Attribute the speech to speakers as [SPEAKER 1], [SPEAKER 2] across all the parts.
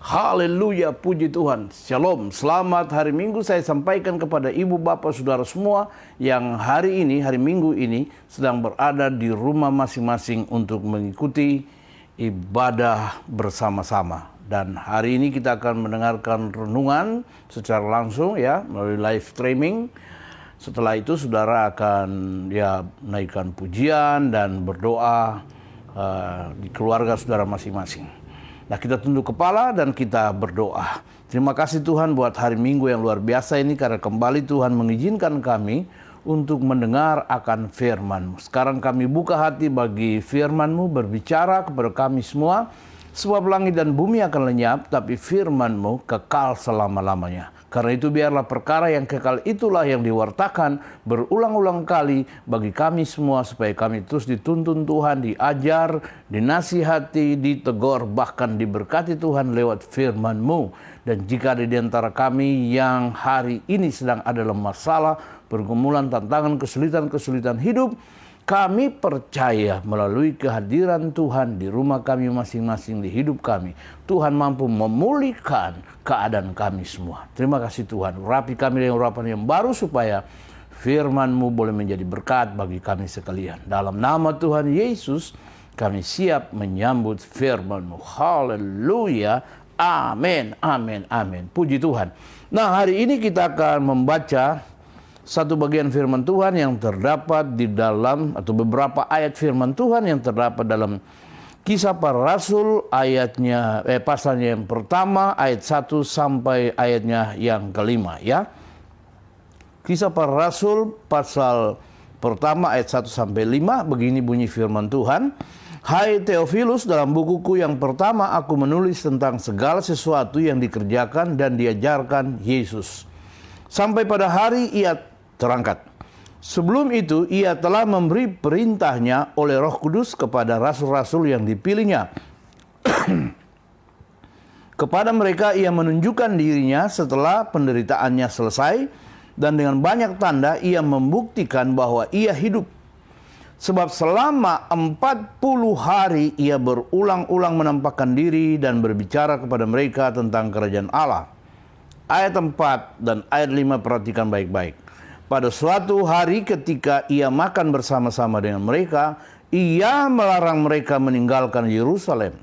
[SPEAKER 1] Haleluya, puji Tuhan. Shalom, selamat hari Minggu saya sampaikan kepada ibu, bapak, saudara semua yang hari ini, hari Minggu ini sedang berada di rumah masing-masing untuk mengikuti ibadah bersama-sama. Dan hari ini kita akan mendengarkan renungan secara langsung ya, melalui live streaming. Setelah itu saudara akan naikkan pujian dan berdoa di keluarga saudara masing-masing. Nah, kita tunduk kepala dan kita berdoa. Terima kasih Tuhan buat hari Minggu yang luar biasa ini, karena kembali Tuhan mengizinkan kami untuk mendengar akan firman-Mu. Sekarang kami buka hati bagi firman-Mu, berbicara kepada kami semua. Sebab langit dan bumi akan lenyap, tapi firman-Mu kekal selama-lamanya. Karena itu biarlah perkara yang kekal itulah yang diwartakan berulang-ulang kali bagi kami semua, supaya kami terus dituntun Tuhan, diajar, dinasihati, ditegur, bahkan diberkati Tuhan lewat firman-Mu. Dan jika ada di antara kami yang hari ini sedang ada dalam masalah, pergumulan, tantangan, kesulitan hidup, kami percaya melalui kehadiran Tuhan di rumah kami masing-masing, di hidup kami, Tuhan mampu memulihkan keadaan kami semua. Terima kasih Tuhan. Urapi kami dengan urapan yang baru supaya firman-Mu boleh menjadi berkat bagi kami sekalian. Dalam nama Tuhan Yesus kami siap menyambut firman-Mu. Haleluya. Amin. Amin. Amin. Puji Tuhan. Nah, hari ini kita akan membaca satu bagian firman Tuhan yang terdapat di dalam, atau beberapa ayat firman Tuhan yang terdapat dalam Kisah Para Rasul pasalnya yang pertama ayat 1 sampai ayatnya yang kelima ya. Kisah Para Rasul pasal pertama ayat 1 sampai 5, begini bunyi firman Tuhan. Hai Theophilus, dalam bukuku yang pertama aku menulis tentang segala sesuatu yang dikerjakan dan diajarkan Yesus sampai pada hari ia terangkat. Sebelum itu ia telah memberi perintahnya oleh Roh Kudus kepada rasul-rasul yang dipilihnya. Kepada mereka ia menunjukkan dirinya setelah penderitaannya selesai, dan dengan banyak tanda ia membuktikan bahwa ia hidup. Sebab selama 40 hari ia berulang-ulang menampakkan diri dan berbicara kepada mereka tentang kerajaan Allah. Ayat 4 dan ayat 5 perhatikan baik-baik. Pada suatu hari ketika ia makan bersama-sama dengan mereka, ia melarang mereka meninggalkan Yerusalem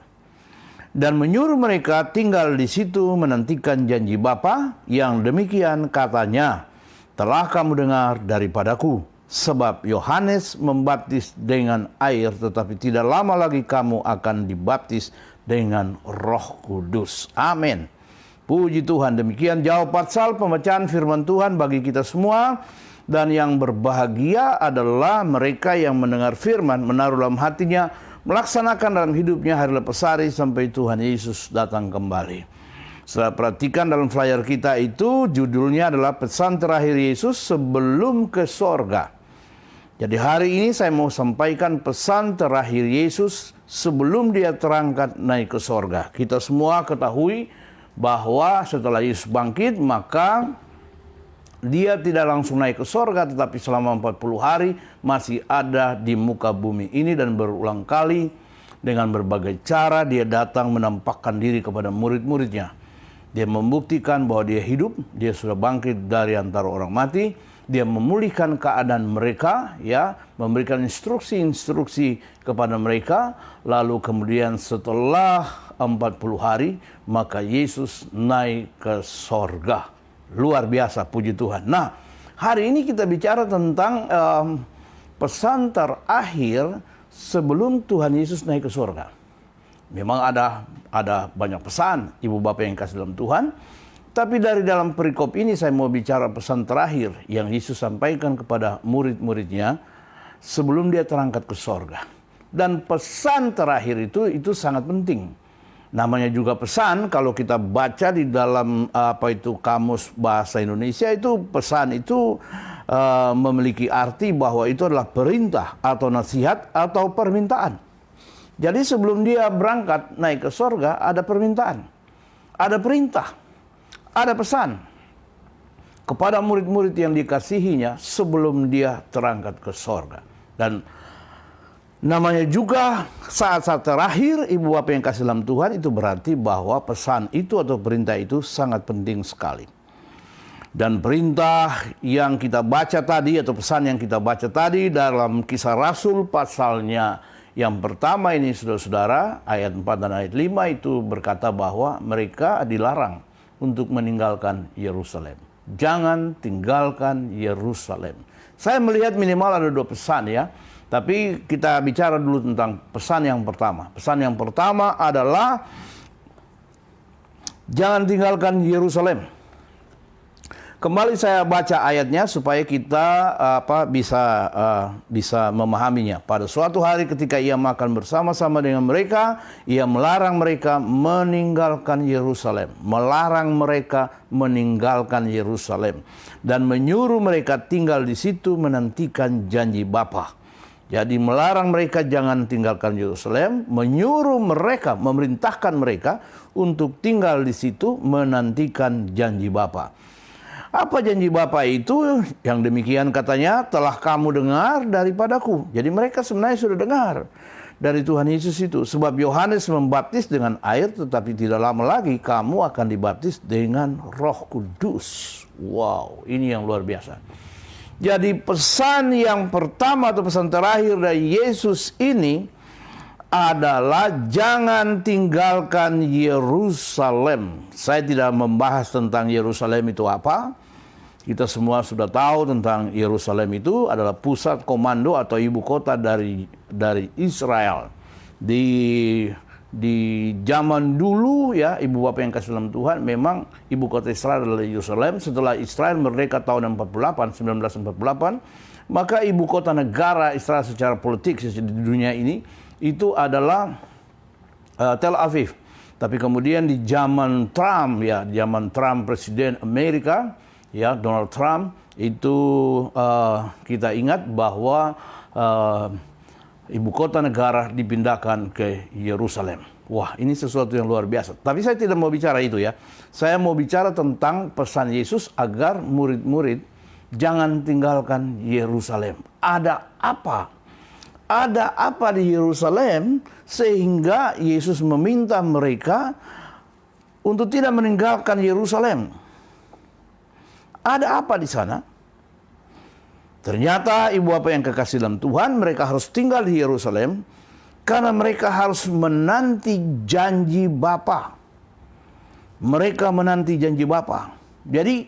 [SPEAKER 1] dan menyuruh mereka tinggal di situ menantikan janji Bapa, yang demikian katanya, telah kamu dengar daripadaku. Sebab Yohanes membaptis dengan air, tetapi tidak lama lagi kamu akan dibaptis dengan Roh Kudus. Amin. Puji Tuhan. Demikian jawab pasal pembacaan firman Tuhan bagi kita semua. Dan yang berbahagia adalah mereka yang mendengar firman, menaruh dalam hatinya, melaksanakan dalam hidupnya hari lepas hari sampai Tuhan Yesus datang kembali. Setelah perhatikan dalam flyer kita itu, judulnya adalah pesan terakhir Yesus sebelum ke sorga. Jadi hari ini saya mau sampaikan pesan terakhir Yesus sebelum dia terangkat naik ke sorga. Kita semua ketahui bahwa setelah Yesus bangkit, maka dia tidak langsung naik ke sorga, tetapi selama 40 hari masih ada di muka bumi ini, dan berulang kali dengan berbagai cara dia datang menampakkan diri kepada murid-muridnya. Dia membuktikan bahwa dia hidup, dia sudah bangkit dari antara orang mati, dia memulihkan keadaan mereka, ya, memberikan instruksi-instruksi kepada mereka. Lalu kemudian setelah 40 hari, maka Yesus naik ke sorga. Luar biasa, puji Tuhan. Nah, hari ini kita bicara tentang pesan terakhir sebelum Tuhan Yesus naik ke sorga. Memang ada banyak pesan, ibu bapak yang kasih dalam Tuhan. Tapi dari dalam perikop ini saya mau bicara pesan terakhir yang Yesus sampaikan kepada murid-muridnya sebelum dia terangkat ke sorga. Dan pesan terakhir itu sangat penting. Namanya juga pesan, kalau kita baca di dalam kamus bahasa Indonesia, itu pesan itu memiliki arti bahwa itu adalah perintah atau nasihat atau permintaan. Jadi sebelum dia berangkat naik ke sorga, ada permintaan, ada perintah, ada pesan kepada murid-murid yang dikasihinya sebelum dia terangkat ke sorga. Dan Namanya juga saat-saat terakhir, Ibu Bapak yang kasih dalam Tuhan, itu berarti bahwa pesan itu atau perintah itu sangat penting sekali. Dan perintah yang kita baca tadi atau pesan yang kita baca tadi dalam Kisah Rasul pasalnya yang pertama ini, saudara-saudara, ayat 4 dan ayat 5 itu berkata bahwa mereka dilarang untuk meninggalkan Yerusalem. Jangan tinggalkan Yerusalem. Saya melihat minimal ada 2 pesan ya. Tapi kita bicara dulu tentang pesan yang pertama. Pesan yang pertama adalah jangan tinggalkan Yerusalem. Kembali saya baca ayatnya supaya kita bisa memahaminya. Pada suatu hari ketika ia makan bersama-sama dengan mereka, ia melarang mereka meninggalkan Yerusalem, melarang mereka meninggalkan Yerusalem, dan menyuruh mereka tinggal di situ menantikan janji Bapa. Jadi melarang mereka jangan tinggalkan Yerusalem, menyuruh mereka, memerintahkan mereka untuk tinggal di situ menantikan janji Bapa. Apa janji Bapa itu? Yang demikian katanya, telah kamu dengar daripadaku. Jadi mereka sebenarnya sudah dengar dari Tuhan Yesus itu. Sebab Yohanes membaptis dengan air, tetapi tidak lama lagi kamu akan dibaptis dengan Roh Kudus. Wow, ini yang luar biasa. Jadi pesan yang pertama atau pesan terakhir dari Yesus ini adalah jangan tinggalkan Yerusalem. Saya tidak membahas tentang Yerusalem itu apa. Kita semua sudah tahu tentang Yerusalem itu adalah pusat komando atau ibu kota dari Israel. Di zaman dulu ya, Ibu Bapak yang kasih dalam Tuhan, memang ibu kota Israel adalah Yerusalem. Setelah Israel merdeka tahun 1948, maka ibu kota negara Israel secara politik di dunia ini itu adalah Tel Aviv. Tapi kemudian di zaman Trump ya, zaman Trump Presiden Amerika ya, Donald Trump itu kita ingat bahwa ibu kota negara dipindahkan ke Yerusalem. Wah, ini sesuatu yang luar biasa. Tapi saya tidak mau bicara itu ya. Saya mau bicara tentang pesan Yesus agar murid-murid jangan tinggalkan Yerusalem. Ada apa? Ada apa di Yerusalem sehingga Yesus meminta mereka untuk tidak meninggalkan Yerusalem? Ada apa di sana? Ternyata ibu bapak yang kekasih dalam Tuhan, mereka harus tinggal di Yerusalem karena mereka harus menanti janji Bapa. Mereka menanti janji Bapa. Jadi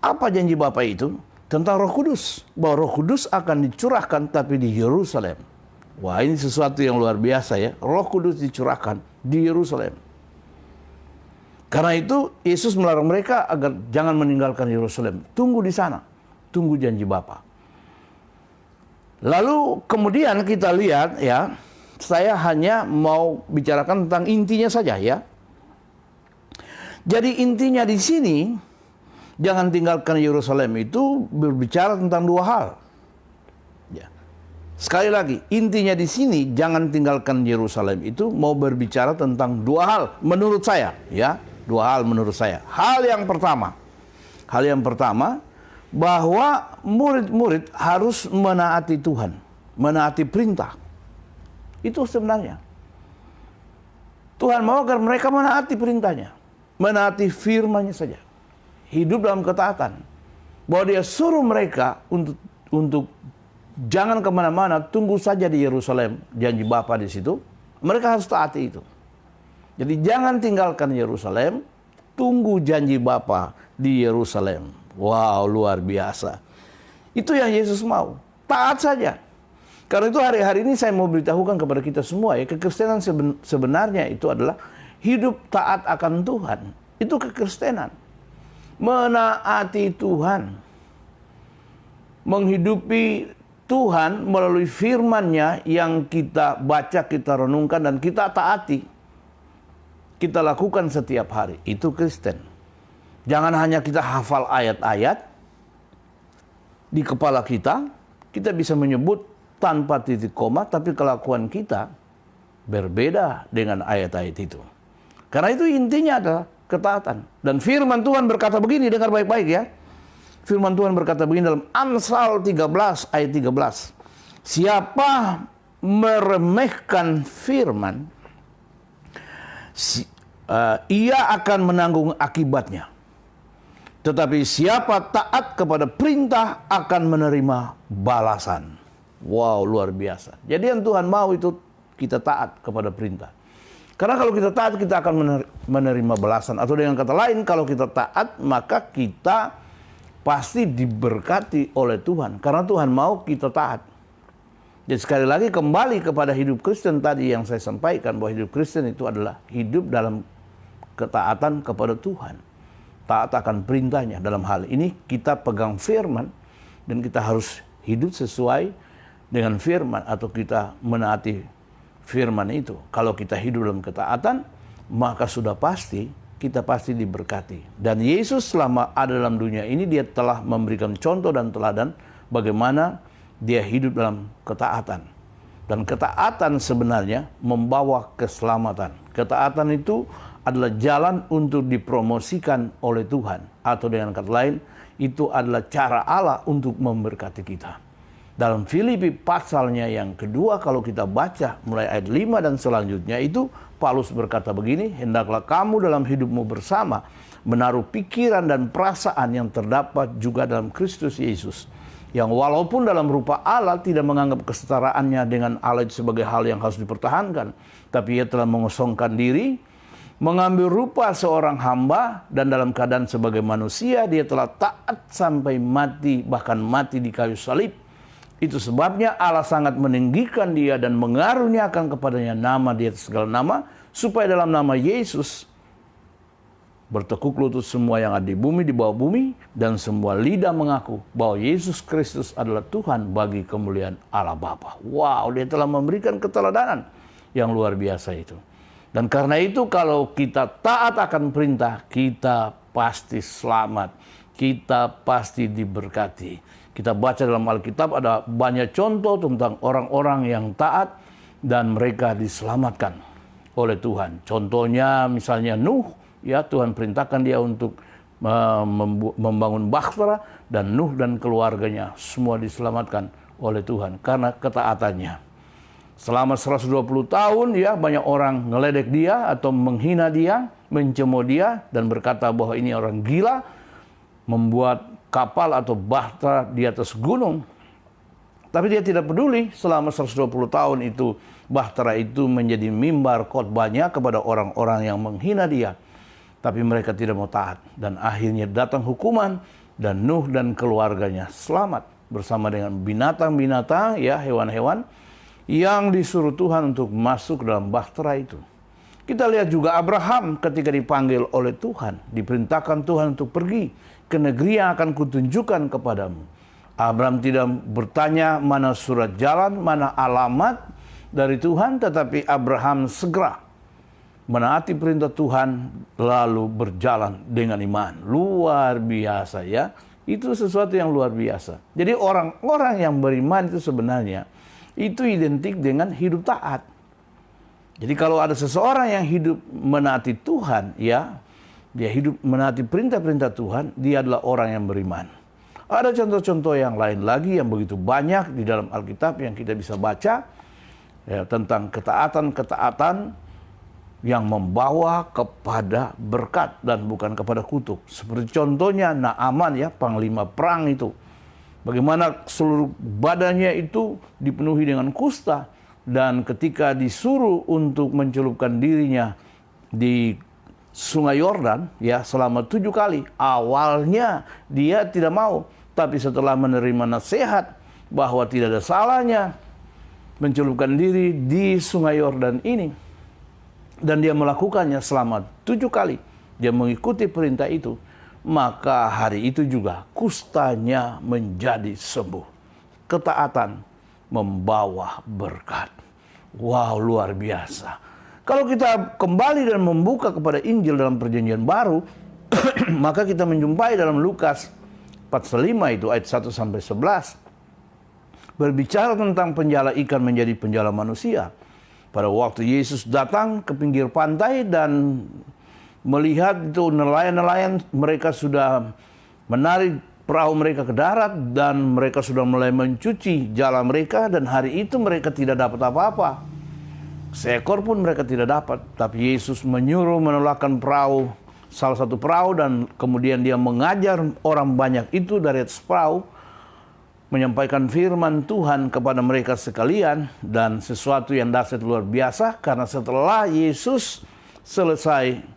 [SPEAKER 1] apa janji Bapa itu? Tentang Roh Kudus. Bahwa Roh Kudus akan dicurahkan tapi di Yerusalem. Wah, ini sesuatu yang luar biasa ya. Roh Kudus dicurahkan di Yerusalem. Karena itu Yesus melarang mereka agar jangan meninggalkan Yerusalem. Tunggu di sana. Tunggu janji Bapa. Lalu kemudian kita lihat ya, saya hanya mau bicarakan tentang intinya saja ya. Jadi intinya di sini, jangan tinggalkan Yerusalem itu berbicara tentang 2 hal. Ya. Sekali lagi, intinya di sini jangan tinggalkan Yerusalem itu mau berbicara tentang 2 hal menurut saya ya, 2 hal menurut saya. Hal yang pertama bahwa murid-murid harus menaati Tuhan, menaati perintah. Itu sebenarnya. Tuhan mau agar mereka menaati perintahnya, menaati firman-Nya saja. Hidup dalam ketaatan. Bahwa dia suruh mereka untuk jangan kemana-mana, tunggu saja di Yerusalem, janji Bapa di situ. Mereka harus taati itu. Jadi jangan tinggalkan Yerusalem, tunggu janji Bapa di Yerusalem. Wow, luar biasa. Itu yang Yesus mau. Taat saja. Karena itu hari-hari ini saya mau beritahukan kepada kita semua ya, kekristenan sebenarnya itu adalah hidup taat akan Tuhan. Itu kekristenan. Menaati Tuhan. Menghidupi Tuhan melalui firman-Nya yang kita baca, kita renungkan, dan kita taati. Kita lakukan setiap hari. Itu Kristen. Jangan hanya kita hafal ayat-ayat di kepala kita bisa menyebut tanpa titik koma, tapi kelakuan kita berbeda dengan ayat-ayat itu. Karena itu intinya adalah ketaatan. Dan firman Tuhan berkata begini, dengar baik-baik ya. Firman Tuhan berkata begini dalam Amsal 13 ayat 13. Siapa meremehkan firman, ia akan menanggung akibatnya. Tetapi siapa taat kepada perintah akan menerima balasan. Wow, luar biasa. Jadi yang Tuhan mau itu kita taat kepada perintah. Karena kalau kita taat, kita akan menerima balasan. Atau dengan kata lain, kalau kita taat, maka kita pasti diberkati oleh Tuhan. Karena Tuhan mau kita taat. Jadi sekali lagi kembali kepada hidup Kristen tadi yang saya sampaikan, bahwa hidup Kristen itu adalah hidup dalam ketaatan kepada Tuhan. Taat akan perintahnya. Dalam hal ini kita pegang firman dan kita harus hidup sesuai dengan firman atau kita menaati firman itu. Kalau kita hidup dalam ketaatan, maka sudah pasti kita pasti diberkati. Dan Yesus selama ada dalam dunia ini, dia telah memberikan contoh dan teladan bagaimana dia hidup dalam ketaatan. Dan ketaatan sebenarnya membawa keselamatan. Ketaatan itu adalah jalan untuk dipromosikan oleh Tuhan. Atau dengan kata lain, itu adalah cara Allah untuk memberkati kita. Dalam Filipi pasalnya yang kedua, kalau kita baca mulai ayat 5 dan selanjutnya itu, Paulus berkata begini, hendaklah kamu dalam hidupmu bersama menaruh pikiran dan perasaan yang terdapat juga dalam Kristus Yesus. Yang walaupun dalam rupa Allah tidak menganggap kesetaraannya dengan Allah itu sebagai hal yang harus dipertahankan. Tapi ia telah mengosongkan diri, mengambil rupa seorang hamba, dan dalam keadaan sebagai manusia dia telah taat sampai mati, bahkan mati di kayu salib. Itu sebabnya Allah sangat meninggikan dia dan mengaruniakan kepadanya nama di atas segala nama, supaya dalam nama Yesus bertekuk lutut semua yang ada di bumi, di bawah bumi, dan semua lidah mengaku bahwa Yesus Kristus adalah Tuhan bagi kemuliaan Allah Bapa. Wow, dia telah memberikan keteladanan yang luar biasa itu. Dan karena itu kalau kita taat akan perintah, kita pasti selamat. Kita pasti diberkati. Kita baca dalam Alkitab ada banyak contoh tentang orang-orang yang taat dan mereka diselamatkan oleh Tuhan. Contohnya misalnya Nuh, ya Tuhan perintahkan dia untuk membangun bahtera, dan Nuh dan keluarganya semua diselamatkan oleh Tuhan karena ketaatannya. Selama 120 tahun ya banyak orang ngeledek dia atau menghina dia, mencemooh dia dan berkata bahwa ini orang gila, membuat kapal atau bahtera di atas gunung. Tapi dia tidak peduli. Selama 120 tahun itu bahtera itu menjadi mimbar khotbahnya kepada orang-orang yang menghina dia. Tapi mereka tidak mau taat. Dan akhirnya datang hukuman dan Nuh dan keluarganya selamat bersama dengan binatang-binatang, ya hewan-hewan yang disuruh Tuhan untuk masuk dalam bahtera itu. Kita lihat juga Abraham ketika dipanggil oleh Tuhan, diperintahkan Tuhan untuk pergi ke negeri yang akan kutunjukkan kepadamu. Abraham tidak bertanya mana surat jalan, mana alamat dari Tuhan, tetapi Abraham segera menaati perintah Tuhan lalu berjalan dengan iman. Luar biasa ya. Itu sesuatu yang luar biasa. Jadi orang-orang yang beriman itu sebenarnya itu identik dengan hidup taat. Jadi kalau ada seseorang yang hidup menaati Tuhan, ya, dia hidup menaati perintah-perintah Tuhan, dia adalah orang yang beriman. Ada contoh-contoh yang lain lagi yang begitu banyak di dalam Alkitab yang kita bisa baca ya, tentang ketaatan-ketaatan yang membawa kepada berkat dan bukan kepada kutuk. Seperti contohnya Naaman ya, panglima perang itu. Bagaimana seluruh badannya itu dipenuhi dengan kusta. Dan ketika disuruh untuk mencelupkan dirinya di Sungai Yordan ya selama 7 kali, awalnya dia tidak mau, tapi setelah menerima nasihat bahwa tidak ada salahnya mencelupkan diri di Sungai Yordan ini, dan dia melakukannya selama 7 kali, dia mengikuti perintah itu, maka hari itu juga kustanya menjadi sembuh. Ketaatan membawa berkat. Wow, luar biasa. Kalau kita kembali dan membuka kepada Injil dalam Perjanjian Baru, maka kita menjumpai dalam Lukas 45 itu ayat 1 sampai 11 berbicara tentang penjala ikan menjadi penjala manusia. Pada waktu Yesus datang ke pinggir pantai dan melihat itu nelayan-nelayan, mereka sudah menarik perahu mereka ke darat dan mereka sudah mulai mencuci jala mereka, dan hari itu mereka tidak dapat apa-apa. Seekor pun mereka tidak dapat, tapi Yesus menyuruh menolakkan perahu, salah satu perahu, dan kemudian dia mengajar orang banyak itu dari atas perahu, menyampaikan firman Tuhan kepada mereka sekalian, dan sesuatu yang dahsyat luar biasa, karena setelah Yesus selesai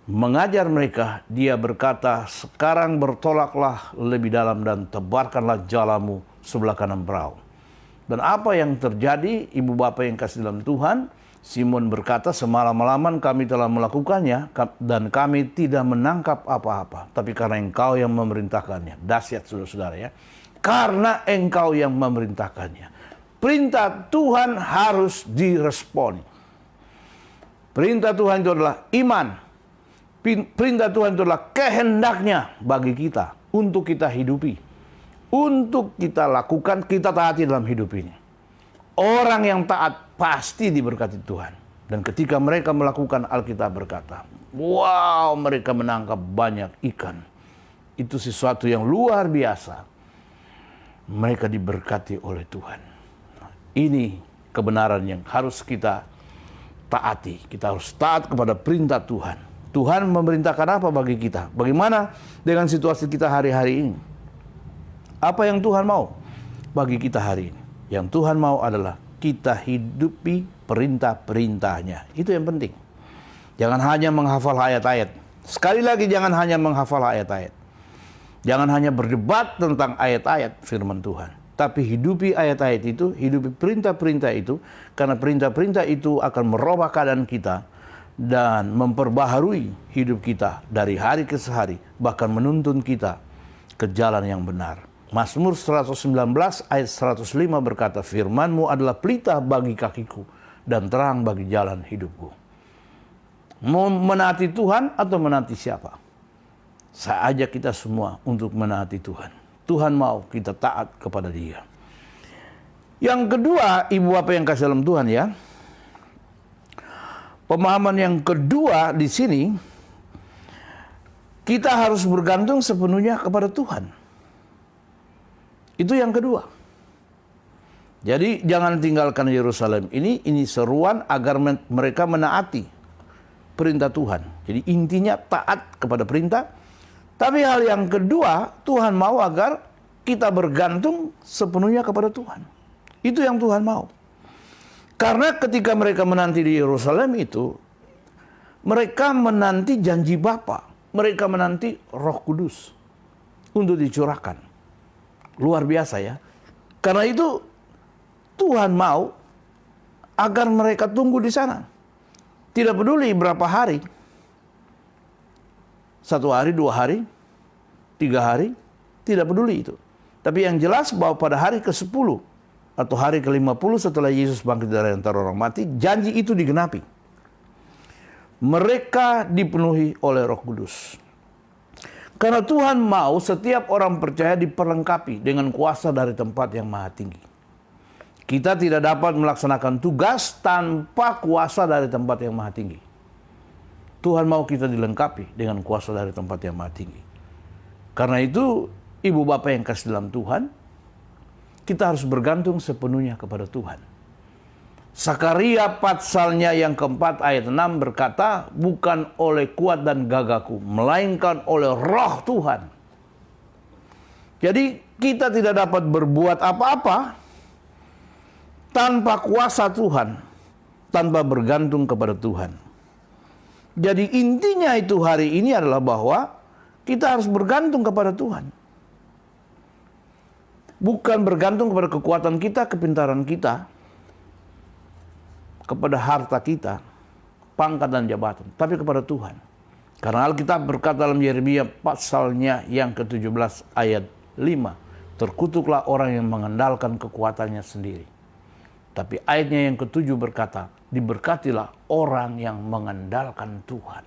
[SPEAKER 1] mengajar mereka, dia berkata, sekarang bertolaklah lebih dalam dan tebarkanlah jalamu sebelah kanan perahu. Dan apa yang terjadi, ibu bapak yang kasih dalam Tuhan? Simon berkata, semalam-malaman kami telah melakukannya dan kami tidak menangkap apa-apa. Tapi karena engkau yang memerintahkannya. Dahsyat saudara-saudara ya. Karena engkau yang memerintahkannya. Perintah Tuhan harus direspon. Perintah Tuhan itu adalah iman. Perintah Tuhan itu adalah kehendaknya bagi kita untuk kita hidupi, untuk kita lakukan, kita taati dalam hidup ini. Orang yang taat pasti diberkati Tuhan. Dan ketika mereka melakukan, Alkitab berkata, wow, mereka menangkap banyak ikan. Itu sesuatu yang luar biasa. Mereka diberkati oleh Tuhan. Ini kebenaran yang harus kita taati. Kita harus taat kepada perintah Tuhan. Tuhan memerintahkan apa bagi kita? Bagaimana dengan situasi kita hari-hari ini? Apa yang Tuhan mau bagi kita hari ini? Yang Tuhan mau adalah kita hidupi perintah-perintahnya. Itu yang penting. Jangan hanya menghafal ayat-ayat. Sekali lagi, jangan hanya menghafal ayat-ayat. Jangan hanya berdebat tentang ayat-ayat firman Tuhan. Tapi hidupi ayat-ayat itu, hidupi perintah-perintah itu. Karena perintah-perintah itu akan merubah keadaan kita dan memperbaharui hidup kita dari hari ke hari, bahkan menuntun kita ke jalan yang benar. Mazmur 119 ayat 105 berkata, firman-Mu adalah pelita bagi kakiku dan terang bagi jalan hidupku. Mau menaati Tuhan atau menaati siapa? Saya ajak kita semua untuk menaati Tuhan. Tuhan mau kita taat kepada Dia. Yang kedua, ibu bapak yang kasih dalam Tuhan ya, pemahaman yang kedua di sini, kita harus bergantung sepenuhnya kepada Tuhan. Itu yang kedua. Jadi jangan tinggalkan Yerusalem ini seruan agar mereka menaati perintah Tuhan. Jadi intinya taat kepada perintah. Tapi hal yang kedua, Tuhan mau agar kita bergantung sepenuhnya kepada Tuhan. Itu yang Tuhan mau. Karena ketika mereka menanti di Yerusalem itu, mereka menanti janji Bapa, mereka menanti Roh Kudus untuk dicurahkan. Luar biasa ya. Karena itu Tuhan mau agar mereka tunggu di sana. Tidak peduli berapa hari. 1 hari, 2 hari, 3 hari, tidak peduli itu. Tapi yang jelas bahwa pada hari ke-10 atau hari ke-50 setelah Yesus bangkit dari antara orang mati, janji itu digenapi. Mereka dipenuhi oleh Roh Kudus. Karena Tuhan mau setiap orang percaya diperlengkapi dengan kuasa dari tempat yang maha tinggi. Kita tidak dapat melaksanakan tugas tanpa kuasa dari tempat yang maha tinggi. Tuhan mau kita dilengkapi dengan kuasa dari tempat yang maha tinggi. Karena itu, ibu bapak yang kasih dalam Tuhan, kita harus bergantung sepenuhnya kepada Tuhan. Sakaria pasalnya yang keempat ayat 6 berkata, bukan oleh kuat dan gagahku, melainkan oleh Roh Tuhan. Jadi kita tidak dapat berbuat apa-apa tanpa kuasa Tuhan, tanpa bergantung kepada Tuhan. Jadi intinya itu hari ini adalah bahwa kita harus bergantung kepada Tuhan. Bukan bergantung kepada kekuatan kita, kepintaran kita, kepada harta kita, pangkat dan jabatan, tapi kepada Tuhan. Karena Alkitab berkata dalam Yeremia pasalnya yang ke-17 ayat 5, terkutuklah orang yang mengandalkan kekuatannya sendiri. Tapi ayatnya yang ke-7 berkata, diberkatilah orang yang mengandalkan Tuhan.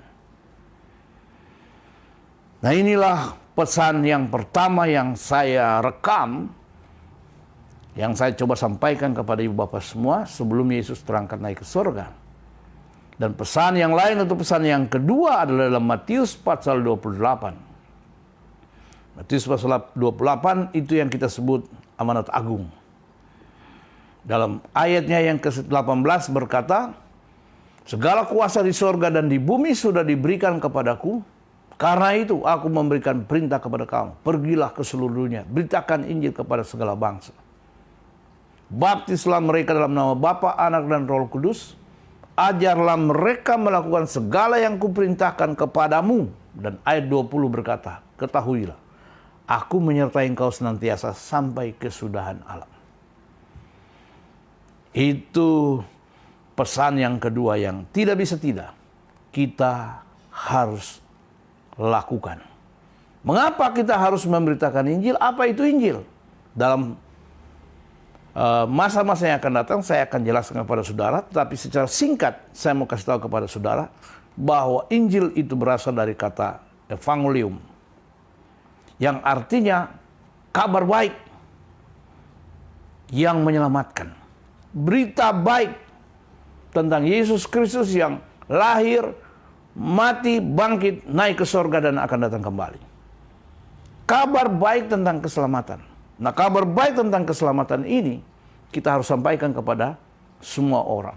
[SPEAKER 1] Nah inilah pesan yang pertama yang saya rekam, yang saya coba sampaikan kepada ibu bapak semua sebelum Yesus terangkat naik ke surga. Dan pesan yang lain atau pesan yang kedua adalah dalam Matius pasal 28. Matius pasal 28 itu yang kita sebut amanat agung. Dalam ayatnya yang ke-18 berkata, segala kuasa di sorga dan di bumi sudah diberikan kepadaku. Karena itu aku memberikan perintah kepada kamu. Pergilah ke seluruh dunia, beritakan Injil kepada segala bangsa. Baptislah mereka dalam nama Bapa, Anak, dan Roh Kudus. Ajarlah mereka melakukan segala yang kuperintahkan kepadamu. Dan ayat 20 berkata, ketahuilah, aku menyertai engkau senantiasa sampai kesudahan alam. Itu pesan yang kedua yang tidak bisa tidak kita harus lakukan. Mengapa kita harus memberitakan Injil? Apa itu Injil? Dalam masa-masa yang akan datang saya akan jelaskan kepada saudara, tetapi secara singkat saya mau kasih tahu kepada saudara bahwa Injil itu berasal dari kata evangelium, yang artinya kabar baik yang menyelamatkan. Berita baik tentang Yesus Kristus yang lahir, mati, bangkit, naik ke sorga dan akan datang kembali. Kabar baik tentang keselamatan. Nah, kabar baik tentang keselamatan ini kita harus sampaikan kepada semua orang.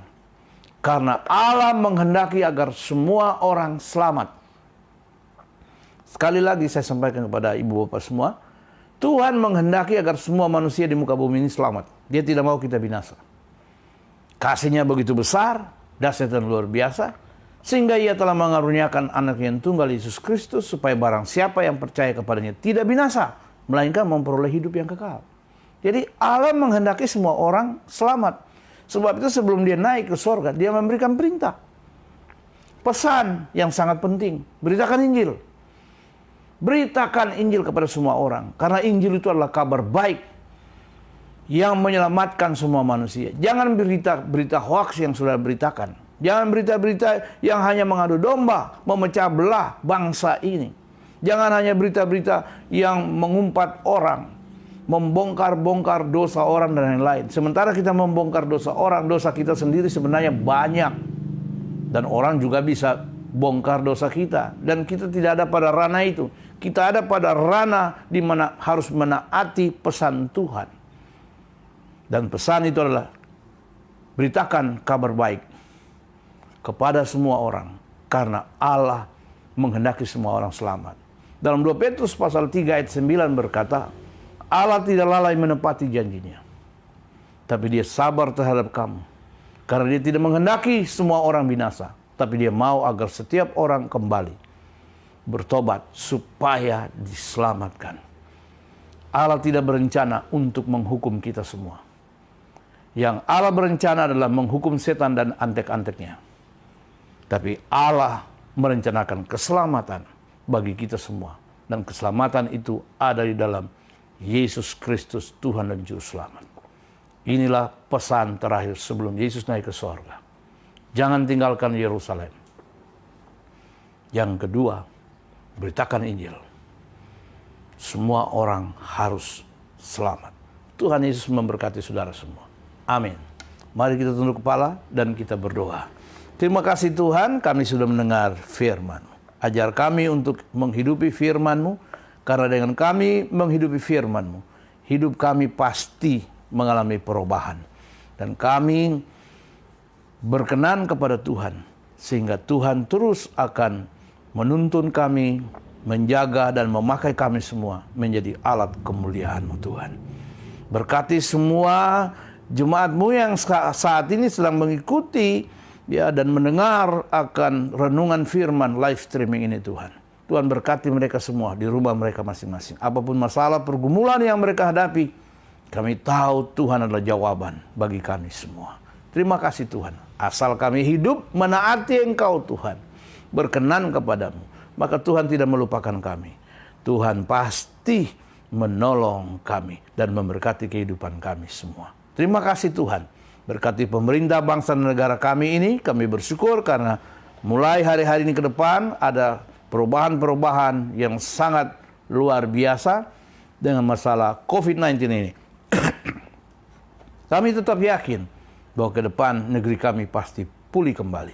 [SPEAKER 1] Karena Allah menghendaki agar semua orang selamat. Sekali lagi saya sampaikan kepada ibu bapak semua, Tuhan menghendaki agar semua manusia di muka bumi ini selamat. Dia tidak mau kita binasa. Kasihnya begitu besar, dahsyat dan luar biasa, sehingga ia telah mengaruniakan anak yang tunggal Yesus Kristus, supaya barang siapa yang percaya kepadanya tidak binasa, melainkan memperoleh hidup yang kekal. Jadi Allah menghendaki semua orang selamat. Sebab itu sebelum dia naik ke sorga, dia memberikan perintah. Pesan yang sangat penting, beritakan Injil. Beritakan Injil kepada semua orang. Karena Injil itu adalah kabar baik yang menyelamatkan semua manusia. Jangan berita hoax yang sudah beritakan. Jangan berita-berita yang hanya mengadu domba, memecah belah bangsa ini. Jangan hanya berita-berita yang mengumpat orang, membongkar-bongkar dosa orang dan lain-lain. Sementara kita membongkar dosa orang, dosa kita sendiri sebenarnya banyak. Dan orang juga bisa bongkar dosa kita. Dan kita tidak ada pada ranah itu. Kita ada pada ranah di mana harus menaati pesan Tuhan. Dan pesan itu adalah beritakan kabar baik kepada semua orang. Karena Allah menghendaki semua orang selamat. Dalam 2 Petrus pasal 3 ayat 9 berkata, Allah tidak lalai menepati janjinya, tapi dia sabar terhadap kamu. Karena dia tidak menghendaki semua orang binasa, tapi dia mau agar setiap orang kembali bertobat supaya diselamatkan. Allah tidak berencana untuk menghukum kita semua. Yang Allah berencana adalah menghukum setan dan antek-anteknya. Tapi Allah merencanakan keselamatan bagi kita semua. Dan keselamatan itu ada di dalam Yesus Kristus, Tuhan dan Juru Selamat. Inilah pesan terakhir sebelum Yesus naik ke sorga. Jangan tinggalkan Yerusalem. Yang kedua, beritakan Injil. Semua orang harus selamat. Tuhan Yesus memberkati saudara semua. Amin. Mari kita tunduk kepala dan kita berdoa. Terima kasih Tuhan, kami sudah mendengar firman. Ajar kami untuk menghidupi firman-Mu, karena dengan kami menghidupi firman-Mu, hidup kami pasti mengalami perubahan. Dan kami berkenan kepada Tuhan, sehingga Tuhan terus akan menuntun kami, menjaga dan memakai kami semua menjadi alat kemuliaan-Mu Tuhan. Berkati semua jemaat-Mu yang saat ini sedang mengikuti dan mendengar akan renungan firman live streaming ini Tuhan. Tuhan berkati mereka semua di rumah mereka masing-masing. Apapun masalah pergumulan yang mereka hadapi, kami tahu Tuhan adalah jawaban bagi kami semua. Terima kasih Tuhan. Asal kami hidup menaati Engkau Tuhan, berkenan kepadamu, maka Tuhan tidak melupakan kami. Tuhan pasti menolong kami dan memberkati kehidupan kami semua. Terima kasih Tuhan. Berkati pemerintah bangsa dan negara kami ini, kami bersyukur karena mulai hari-hari ini ke depan ada perubahan-perubahan yang sangat luar biasa dengan masalah COVID-19 ini. Kami tetap yakin bahwa ke depan negeri kami pasti pulih kembali.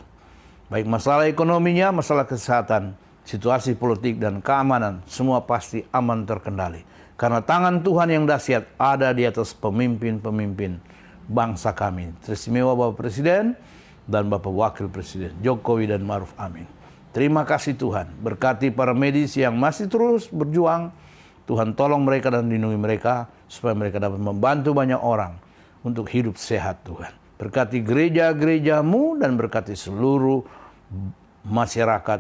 [SPEAKER 1] Baik masalah ekonominya, masalah kesehatan, situasi politik dan keamanan semua pasti aman terkendali. Karena tangan Tuhan yang dahsyat ada di atas pemimpin-pemimpin bangsa kami. Teristimewa Bapak Presiden dan Bapak Wakil Presiden Jokowi dan Ma'ruf Amin. Terima kasih Tuhan. Berkati para medis yang masih terus berjuang. Tuhan tolong mereka dan lindungi mereka supaya mereka dapat membantu banyak orang untuk hidup sehat Tuhan. Berkati gereja-gerejamu dan berkati seluruh masyarakat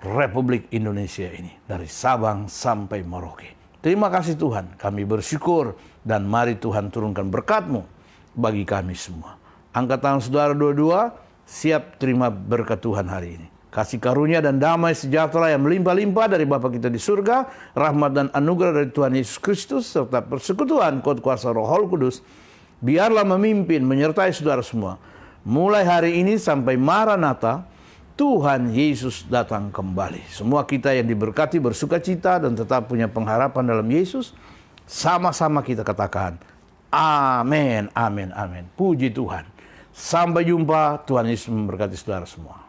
[SPEAKER 1] Republik Indonesia ini. Dari Sabang sampai Merauke. Terima kasih Tuhan. Kami bersyukur dan mari Tuhan turunkan berkat-Mu bagi kami semua. Angkat tangan saudara dua-dua, siap terima berkat Tuhan hari ini. Kasih karunia dan damai sejahtera yang melimpah-limpah dari Bapa kita di surga, rahmat dan anugerah dari Tuhan Yesus Kristus, serta persekutuan kuasa Roh Kudus, biarlah memimpin, menyertai saudara semua. Mulai hari ini sampai Maranatha, Tuhan Yesus datang kembali. Semua kita yang diberkati, bersuka cita, dan tetap punya pengharapan dalam Yesus, sama-sama kita katakan, amin, amin, amin. Puji Tuhan. Sampai jumpa, Tuhan Yesus memberkati saudara semua.